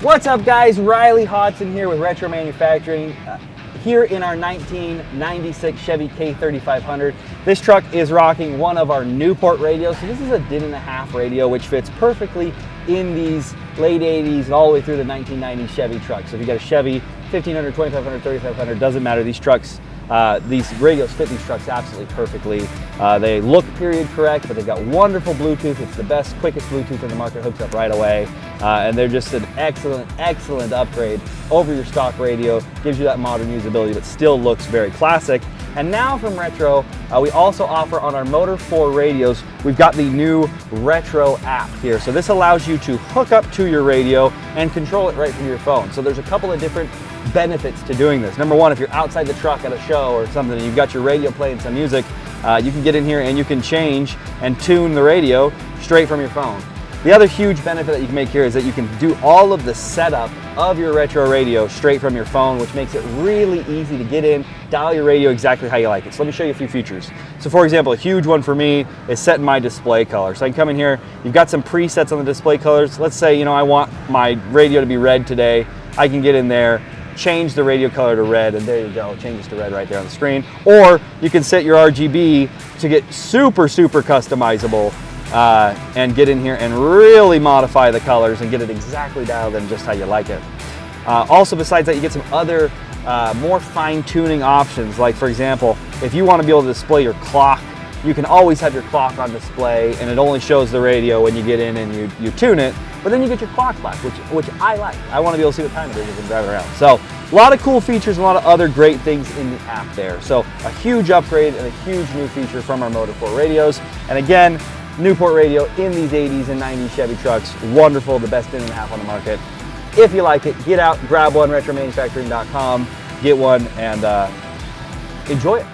What's up, guys? Riley Hodson here with Retro Manufacturing. Here in our 1996 Chevy K3500. This truck is rocking one of our Newport radios. So this is a DIN.5 radio, which fits perfectly in these late 80s and all the way through the 1990 Chevy trucks. So if you got a Chevy 1500, 2500, 3500, doesn't matter. These trucks, these radios fit these trucks absolutely perfectly. They look period correct, but they've got wonderful Bluetooth. It's the best, quickest Bluetooth in the market, hooks up right away. And they're just an excellent upgrade over your stock radio. Gives you that modern usability, but still looks very classic. And now from Retro, we also offer on our Motor 4 radios, we've got the new Retro app here. So this allows you to hook up to your radio and control it right from your phone. So there's a couple of different benefits to doing this. Number one, if you're outside the truck at a show or something and you've got your radio playing some music, you can get in here and you can change and tune the radio straight from your phone. The other huge benefit that you can make here is that you can do all of the setup of your Retro radio straight from your phone, which makes it really easy to get in, dial your radio exactly how you like it. So let me show you a few features. So for example, a huge one for me is setting my display color. So I can come in here, you've got some presets on the display colors. Let's say, I want my radio to be red today. I can get in there, change the radio color to red, and there you go, changes to red right there on the screen. Or you can set your RGB to get super customizable and get in here and really modify the colors and get it exactly dialed in just how you like it. Also, besides that, you get some other more fine-tuning options. Like, for example, if you want to be able to display your clock, you can always have your clock on display, and it only shows the radio when you get in and you tune it, but then you get your clock back, which I like. I want to be able to see what time it is as I'm driving around. So a lot of cool features, a lot of other great things in the app there. So a huge upgrade and a huge new feature from our Motor 4 radios. And again, Newport radio in these 80s and 90s Chevy trucks, wonderful, the best DIN.5 on the market. If you like it, get out, grab one, retromanufacturing.com, get one, and enjoy it.